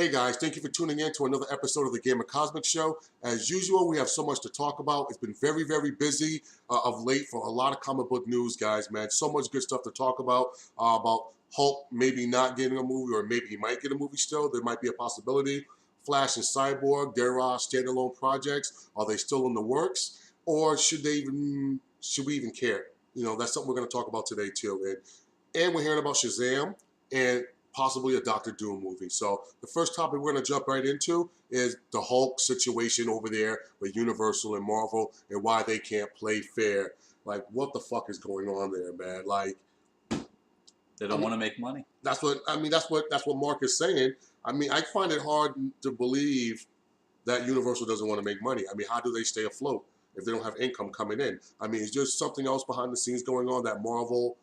Hey guys, thank you for tuning in to another episode of the Gamer Cosmic Show. As usual, we have so much to talk about. It's been very, very busy of late for a lot of comic book news, guys, man. So much good stuff to talk about Hulk maybe not getting a movie, or maybe he might get a movie still. There might be a possibility. Flash and Cyborg, their standalone projects, are they still in the works? Or should we even care? You know, that's something we're going to talk about today, too. And we're hearing about Shazam and possibly a Doctor Doom movie. So the first topic we're going to jump right into is the Hulk situation over there with Universal and Marvel and why they can't play fair. Like, what the fuck is going on there, man? Like, they don't want to make money. That's what Mark is saying. I mean, I find it hard to believe that Universal doesn't want to make money. I mean, how do they stay afloat if they don't have income coming in? I mean, is there something else behind the scenes going on that Marvel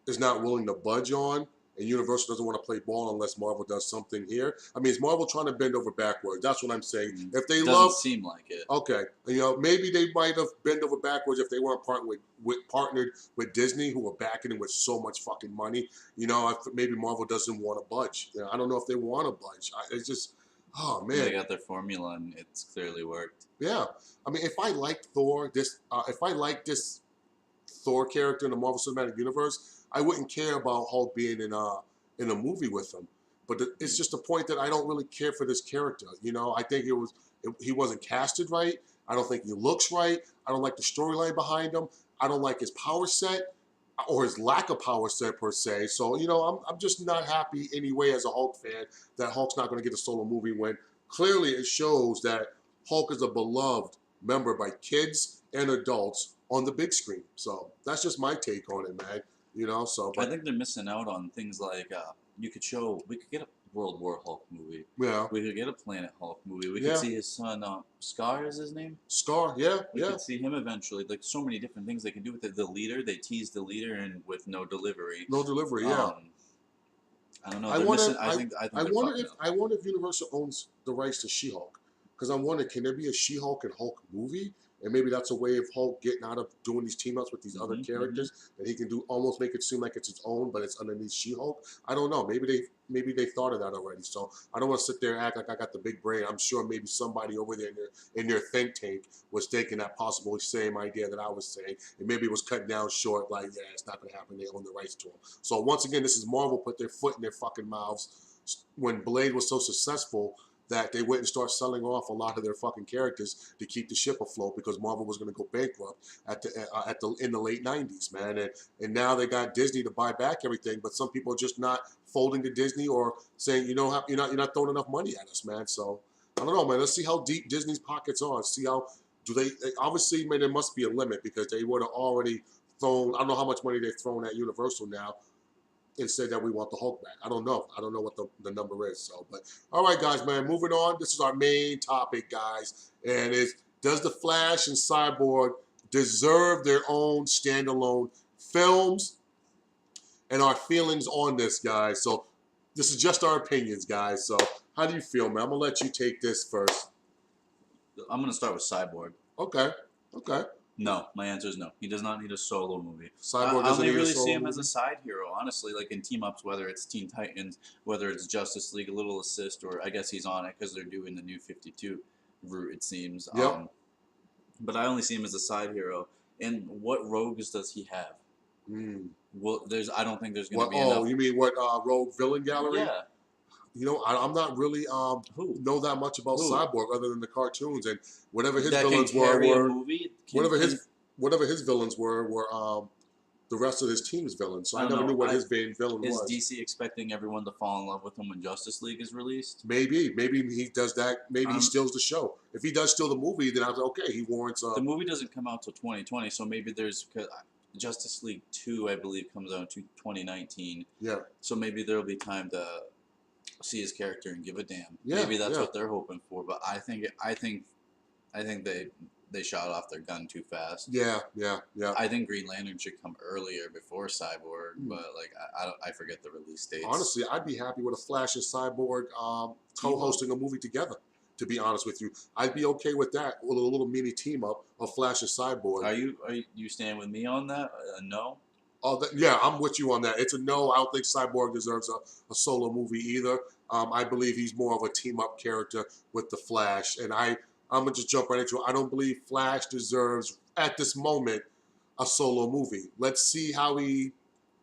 is not willing to budge on? And Universal doesn't want to play ball unless Marvel does something here. I mean, is Marvel trying to bend over backwards? That's what I'm saying. If they doesn't seem like it. Okay, you know, maybe they might have bent over backwards if they weren't partnered with Disney, who were backing it with so much fucking money. You know, maybe Marvel doesn't want to budge. You know, I don't know if they want to budge. It's just, oh man, they got their formula and it's clearly worked. Yeah, I mean, if I liked Thor, this Thor character in the Marvel Cinematic Universe, I wouldn't care about Hulk being in a movie with him. But it's just a point that I don't really care for this character. You know, I think he wasn't casted right. I don't think he looks right. I don't like the storyline behind him. I don't like his power set or his lack of power set per se. So, you know, I'm just not happy anyway as a Hulk fan that Hulk's not going to get a solo movie when clearly it shows that Hulk is a beloved member by kids and adults on the big screen. So that's just my take on it, man. You know, so I think they're missing out on things like we could get a World War Hulk movie. Yeah. We could get a Planet Hulk movie. We could see his son, Scar is his name? Scar, yeah. We could see him eventually. Like, so many different things they can do with it. The leader, they teased the leader and with no delivery. No delivery, yeah. I don't know. I wonder if Universal owns the rights to She-Hulk. Because I'm wondering, can there be a She-Hulk and Hulk movie? And maybe that's a way of Hulk getting out of doing these team ups with these other characters that he can do, almost make it seem like it's his own, but it's underneath She-Hulk. I don't know. Maybe they thought of that already. So I don't want to sit there and act like I got the big brain. I'm sure maybe somebody over there in their think tank was thinking that possible same idea that I was saying, and maybe it was cut down short. Like, yeah, it's not going to happen. They own the rights to him. So once again, this is Marvel put their foot in their fucking mouths when Blade was so successful that they went and start selling off a lot of their fucking characters to keep the ship afloat because Marvel was going to go bankrupt in the late 90s, man. And now they got Disney to buy back everything, but some people are just not folding to Disney or saying, you know, you're not throwing enough money at us, man. So I don't know, man. Let's see how deep Disney's pockets are. See how obviously, man, there must be a limit because they would have already thrown. I don't know how much money they've thrown at Universal now and said that we want the Hulk back. I don't know. I don't know what the number is. So, but all right, guys, man, moving on. This is our main topic, guys, and does the Flash and Cyborg deserve their own standalone films? And our feelings on this, guys. So this is just our opinions, guys. So how do you feel, man? I'm gonna let you take this first. I'm gonna start with Cyborg. Okay. No, my answer is no. He does not need a solo movie. Cyborg I only really see him movie? as a side hero, honestly, like in team-ups, whether it's Teen Titans, whether it's Justice League, a little assist, or I guess he's on it because they're doing the New 52 route, it seems. Yep. But I only see him as a side hero. And what rogues does he have? Well, I don't think there's going to be enough. Oh, you mean what rogue villain gallery? Yeah. You know, I'm not really know that much about Cyborg other than the cartoons and whatever his villains were. Whatever his villains were the rest of his team's villains. So I never knew what his main villain was. Is DC expecting everyone to fall in love with him when Justice League is released? Maybe he does that. Maybe he steals the show. If he does steal the movie, then I was okay. He warrants. The movie doesn't come out till 2020, so maybe there's Justice League 2, I believe, comes out in 2019. Yeah. So maybe there'll be time to see his character and give a damn. Yeah, maybe that's what they're hoping for. But I think they shot off their gun too fast. Yeah. I think Green Lantern should come earlier before Cyborg, but like I forget the release dates. Honestly, I'd be happy with a Flash and Cyborg co-hosting a movie together. To be honest with you, I'd be okay with that. With a little mini team up of Flash and Cyborg. Are you staying with me on that? No. Oh, yeah, I'm with you on that. It's a no. I don't think Cyborg deserves a solo movie either. I believe he's more of a team up character with the Flash, and I'm gonna just jump right into it. I don't believe Flash deserves at this moment a solo movie. Let's see how he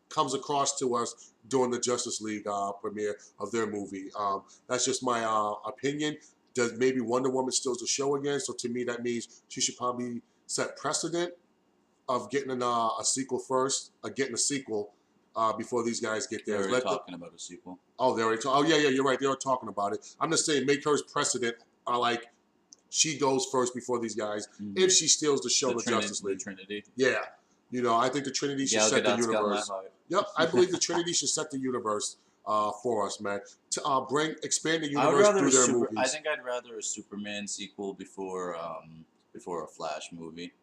comes across to us during the Justice League premiere of their movie. That's just my opinion. Does maybe Wonder Woman steals the show again? So to me, that means she should probably set precedent of getting a sequel first, getting a sequel before these guys get there. They're already talking about a sequel. Oh, they already. Oh, yeah, you're right. They are talking about it. I'm just saying, make her precedent. Like she goes first before these guys. If she steals the show, the Justice League. The Trinity. Yeah, I think the Trinity should set the universe. Yep, I believe the Trinity should set the universe for us, man. To expand the universe through their movies. I think I'd rather a Superman sequel before a Flash movie.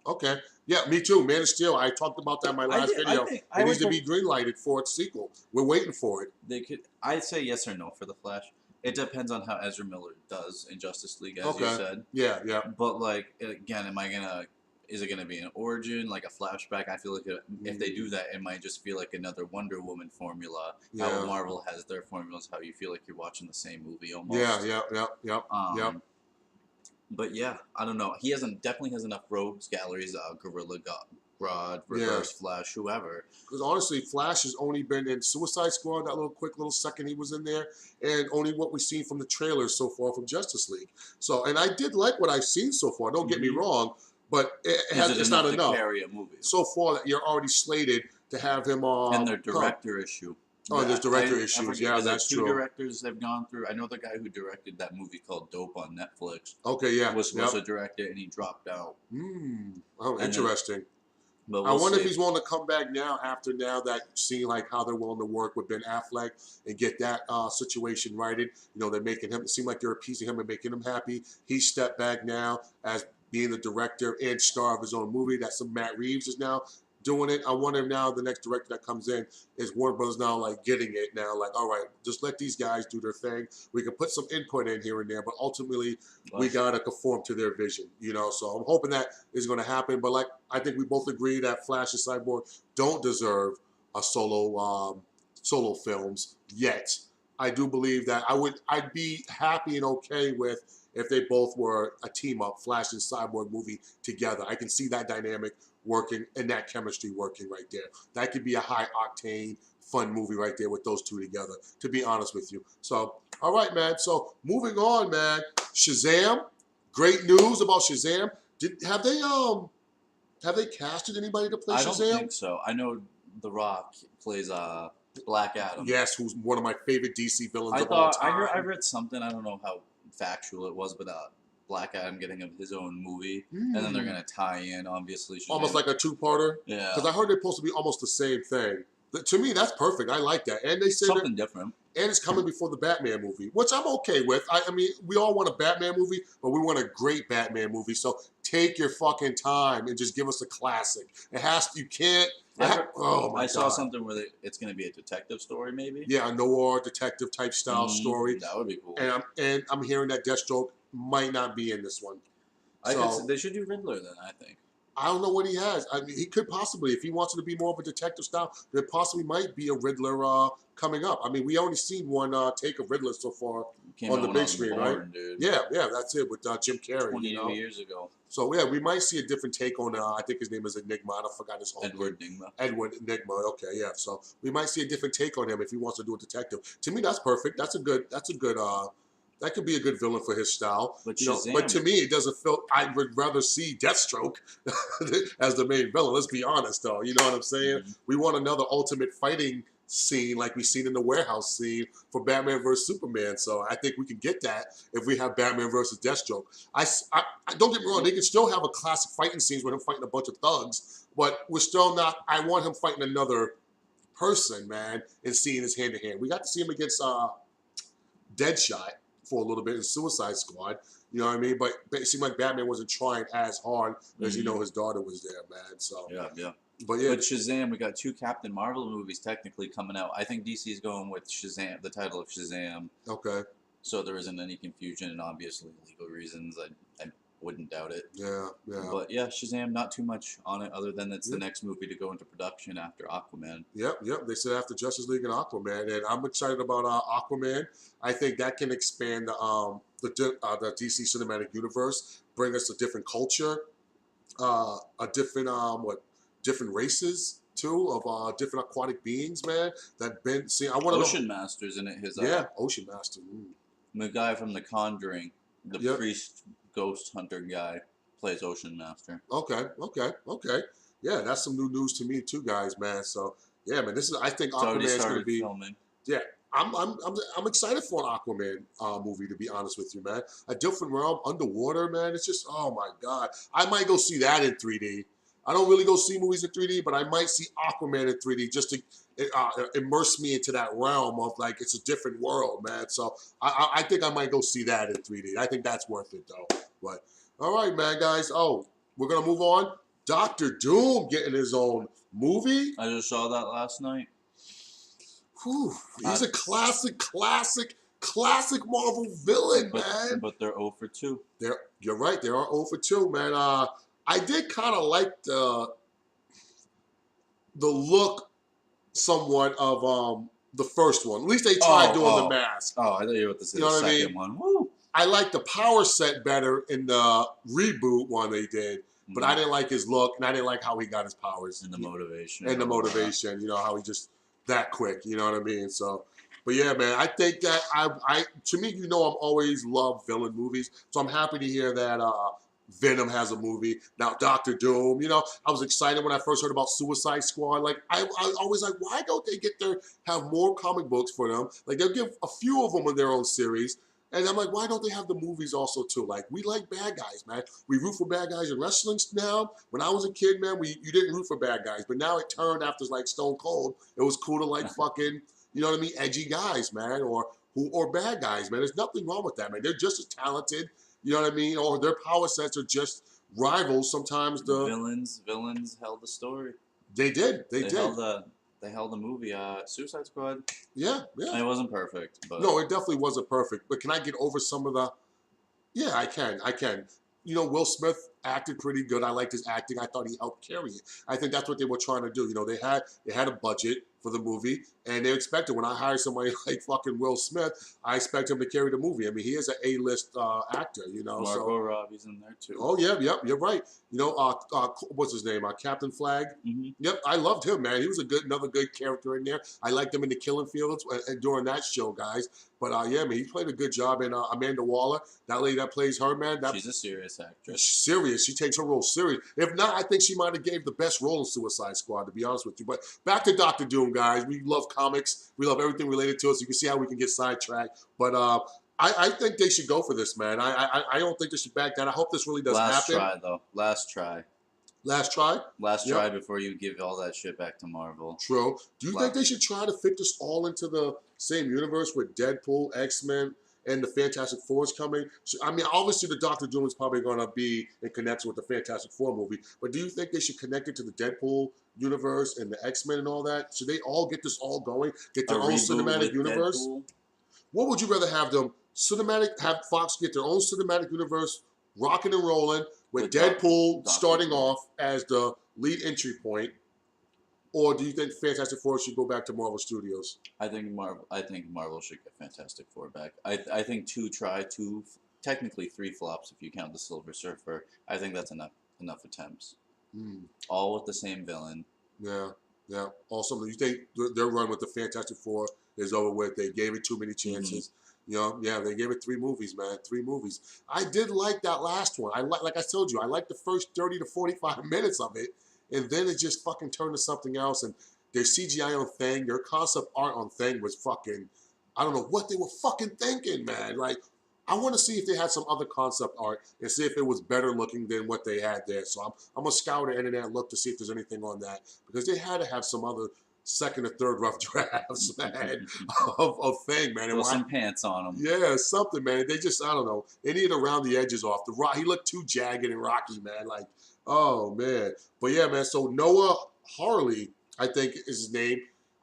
Okay. Yeah, me too. Man of Steel. I talked about that in my last video. It needs to be greenlighted for its sequel. We're waiting for it. I'd say yes or no for the Flash. It depends on how Ezra Miller does in Justice League, as you said. Yeah. But like again, is it gonna be an origin, like a flashback? I feel like if they do that, it might just feel like another Wonder Woman formula. Yeah. How Marvel has their formulas, how you feel like you're watching the same movie almost. Yeah. But yeah, I don't know. He definitely has enough rogues galleries, Gorilla Grodd, Reverse Flash, whoever. Because honestly, Flash has only been in Suicide Squad, that quick little second he was in there, and only what we've seen from the trailers so far from Justice League. So, and I did like what I've seen so far. Don't get me wrong, but it's not enough. To carry a movie? So far, that you're already slated to have him on. And their director issue. Oh, there's director issues. Yeah, that's true. 2 directors have gone through. I know the guy who directed that movie called Dope on Netflix. Okay, yeah. Was supposed to direct it, and he dropped out. Oh, interesting. I wonder if he's willing to come back now after that seeing like how they're willing to work with Ben Affleck and get that situation righted. You know, they're making him seem like they're appeasing him and making him happy. He stepped back now as being the director and star of his own movie. That's some Matt Reeves is now doing it. I wonder if now the next director that comes in is Warner Brothers now like getting it now, like, all right, just let these guys do their thing. We can put some input in here and there, but ultimately we gotta conform to their vision, you know. So I'm hoping that is gonna happen. But like I think we both agree that Flash and Cyborg don't deserve a solo films yet. I do believe that I'd be happy and okay with if they both were a team up Flash and Cyborg movie together. I can see that dynamic working and that chemistry working right there. That could be a high octane, fun movie right there with those two together, to be honest with you. So, all right, man. So moving on, man. Shazam. Great news about Shazam. Have they casted anybody to play Shazam? I don't think so. I know The Rock plays Black Adam. Yes, who's one of my favorite DC villains of all time. I read something, I don't know how factual it was, but Black Adam getting his own movie, and then they're gonna tie in, obviously. Shazam. Almost like a two-parter. Yeah. Because I heard they're supposed to be almost the same thing. To me, that's perfect. I like that. And they say something different. And it's coming before the Batman movie, which I'm okay with. I mean, we all want a Batman movie, but we want a great Batman movie. So take your fucking time and just give us a classic. It has to. You can't. Oh my God. I saw something where it's going to be a detective story, maybe. Yeah, a noir detective type style story. That would be cool. And I'm hearing that Deathstroke might not be in this one. They should do Riddler then, I think. I don't know what he has. I mean, he could possibly, if he wants it to be more of a detective style, there possibly might be a Riddler coming up. I mean, we only seen one take of Riddler so far on the big screen, right? Dude. Yeah, that's it with Jim Carrey. 20 years ago. So yeah, we might see a different take on. I think his name is Enigma. I forgot his whole name. Edward Enigma. Okay, yeah. So we might see a different take on him if he wants to do a detective. To me, that's perfect. That's a good. That could be a good villain for his style. But to me, it doesn't feel. I would rather see Deathstroke as the main villain. Let's be honest, though. You know what I'm saying? We want another ultimate fighting scene like we've seen in the warehouse scene for Batman vs Superman. So I think we can get that if we have Batman versus Deathstroke. I don't get me wrong. They can still have a classic fighting scenes with him fighting a bunch of thugs, but we're still not. I want him fighting another person, man, and seeing his hand to hand. We got to see him against Deadshot for a little bit in Suicide Squad, you know what I mean? But it seemed like Batman wasn't trying as hard as, you know, his daughter was there, man. So yeah. But yeah. But Shazam, we got 2 Captain Marvel movies technically coming out. I think DC's going with Shazam, the title of Shazam. Okay. So there isn't any confusion, and obviously legal reasons. wouldn't doubt it. Yeah, yeah. But yeah, Shazam, not too much on it other than it's the next movie to go into production after Aquaman. Yep. They said after Justice League and Aquaman, and I'm excited about Aquaman. I think that can expand the DC cinematic universe, bring us a different culture, a different different races too of different aquatic beings, man. That been see. I want to Ocean Master's in it. His Ocean Master. the guy from The Conjuring, the Yep. priest ghost hunter guy, plays Ocean Master. Okay. Yeah, that's some new news to me too, guys, man. So yeah, man, I think Aquaman is going to be filming. Yeah, I'm excited for an Aquaman movie. To be honest with you, man, a different realm, underwater, man. It's just, oh my god, I might go see that in 3D. I don't really go see movies in 3D, but I might see Aquaman in 3D just to immerse me into that realm of like it's a different world, man. So I think I might go see that in 3D. I think that's worth it though. But all right, man, guys. Oh, we're gonna move on. Doctor Doom getting his own movie. I just saw that last night. Whew, he's a classic Marvel villain, man. But they're 0 for 2. You're right. They are 0 for 2, man. I did kind of like the look somewhat of the first one. At least they tried doing the mask. Oh, I thought you were about to say the second one. Woo. I like the power set better in the reboot one they did. But I didn't like his look, and I didn't like how he got his powers. And the motivation. And the motivation, how he just that quick, you know what I mean? So, but yeah, man, I think that to me, I'm always loved villain movies. So I'm happy to hear that Venom has a movie. Now, Doctor Doom, I was excited when I first heard about Suicide Squad. Like, I always like, why don't they have more comic books for them? Like, they'll give a few of them in their own series. And I'm like, why don't they have the movies also too? Like, we like bad guys, man. We root for bad guys in wrestling now. When I was a kid, man, you didn't root for bad guys. But now it turned after like Stone Cold. It was cool to like fucking, you know what I mean, edgy guys, man, or bad guys, man. There's nothing wrong with that, man. They're just as talented, you know what I mean, or their power sets are just rivals. Sometimes the villains held the story. They did. They held the movie, Suicide Squad. Yeah. And it wasn't perfect, but no, it definitely wasn't perfect. But can I get over some of the? Yeah, I can. Will Smith acted pretty good. I liked his acting. I thought he helped carry it. I think that's what they were trying to do. They had a budget for the movie, and they expected when I hire somebody like fucking Will Smith, I expect him to carry the movie. I mean, he is an A-list actor, Margot Robbie's in there too. Oh yeah, you're right. What's his name? Captain Flag. Mm-hmm. Yep, I loved him, man. He was another good character in there. I liked him in the Killing Fields during that show, guys. But yeah, man, he played a good job. And Amanda Waller, that lady that plays her, man, she's a serious actress. Serious. She takes her role serious. If not, I think she might have gave the best role in Suicide Squad, to be honest with you. But back to Doctor Doom, guys. We love comics. We love everything related to us. You can see how we can get sidetracked. But I think they should go for this, man. I don't think they should back down. I hope this really does happen. Last try. Last try? Last try before you give all that shit back to Marvel. True. Do you think they should try to fit this all into the same universe with Deadpool, X-Men, and the Fantastic Four is coming? So, I mean, obviously the Doctor Doom is probably going to be in connection with the Fantastic Four movie, but do you think they should connect it to the Deadpool universe and the X-Men and all that? Should they all get this all going? Get their own cinematic universe? Deadpool? What would you rather have them have Fox get their own cinematic universe rocking and rolling with Deadpool starting off as the lead entry point, or do you think Fantastic Four should go back to Marvel Studios? I think Marvel should get Fantastic Four back. I think technically 3 flops if you count the Silver Surfer. I think that's enough attempts. All with the same villain. Yeah. Also, you think their run with the Fantastic Four is over with? They gave it too many chances. They gave it 3 movies, man. 3 movies. I did like that last one. Like I told you, I liked the first 30 to 45 minutes of it, and then it just fucking turned to something else. And their CGI on Thing, their concept art on Thing was fucking, I don't know what they were fucking thinking, man. Like, I want to see if they had some other concept art and see if it was better looking than what they had there. So I'm going to scour the internet and look to see if there's anything on that, because they had to have some other second or third rough drafts, man, of Thing, man. Throw some pants on them. Yeah, something, man. They just, I don't know. They need to round the edges off. He looked too jagged and rocky, man. Like, oh, man. But yeah, man, so Noah Hawley, I think is his name.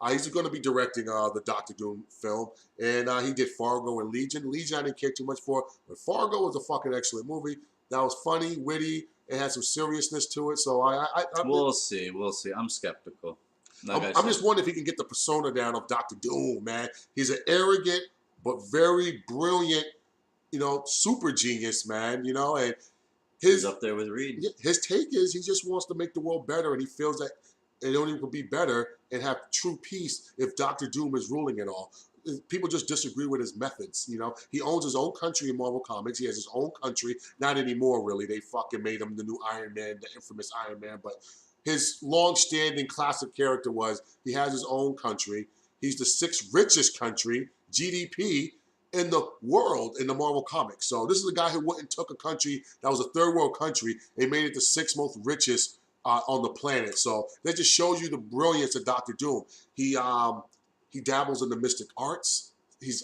He's going to be directing the Doctor Doom film. And he did Fargo and Legion. Legion I didn't care too much for, but Fargo was a fucking excellent movie. that was funny, witty. It had some seriousness to it. So we'll see. We'll see. I'm skeptical. Like I I'm said, just wondering if he can get the persona down of Doctor Doom, man. He's an arrogant but very brilliant, super genius, man. And he's up there with Reed. his take is he just wants to make the world better, and he feels that it only will be better and have true peace if Doctor Doom is ruling it all. People just disagree with his methods. He owns his own country in Marvel Comics. He has his own country. Not anymore, really. They fucking made him the new Iron Man, the infamous Iron Man. But his long-standing classic character was he has his own country. He's the sixth richest country, GDP, in the world in the Marvel Comics. So this is a guy who went and took a country that was a third world country and made it the sixth most richest on the planet. So that just shows you the brilliance of Doctor Doom. He dabbles in the mystic arts. He's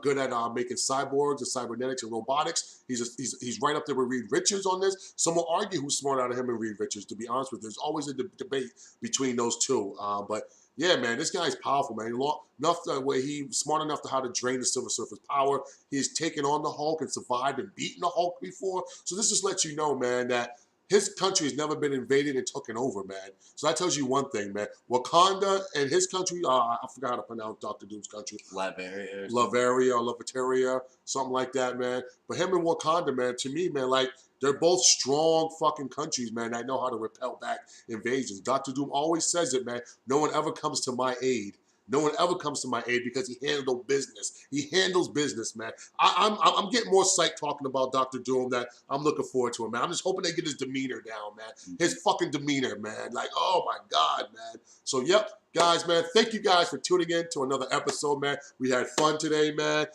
good at making cyborgs and cybernetics and robotics. He's right up there with Reed Richards on this. Some will argue who's smarter out of him and Reed Richards, to be honest with you. There's always a debate between those two. But yeah, man, this guy's powerful, man. Enough where he's smart enough to how to drain the Silver Surfer's power. He's taken on the Hulk and survived and beaten the Hulk before. So this just lets you know, man, that his country has never been invaded and taken over, man. So that tells you one thing, man. Wakanda and his country, I forgot how to pronounce Dr. Doom's country. Lavateria, something like that, man. But him and Wakanda, man, to me, man, like, they're both strong fucking countries, man, that know how to repel back invasions. Dr. Doom always says it, man. No one ever comes to my aid. No one ever comes to my aid because he handles business. He handles business, man. I'm getting more psyched talking about Dr. Doom that I'm looking forward to him, man. I'm just hoping they get his demeanor down, man. His fucking demeanor, man. Like, oh my God, man. So, yep, guys, man, thank you guys for tuning in to another episode, man. We had fun today, man.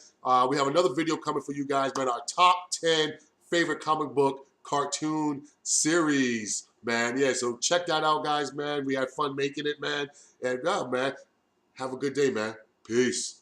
We have another video coming for you guys, man. Our top 10 favorite comic book cartoon series, man. Yeah, so check that out, guys, man. We had fun making it, man. And, man, have a good day, man. Peace.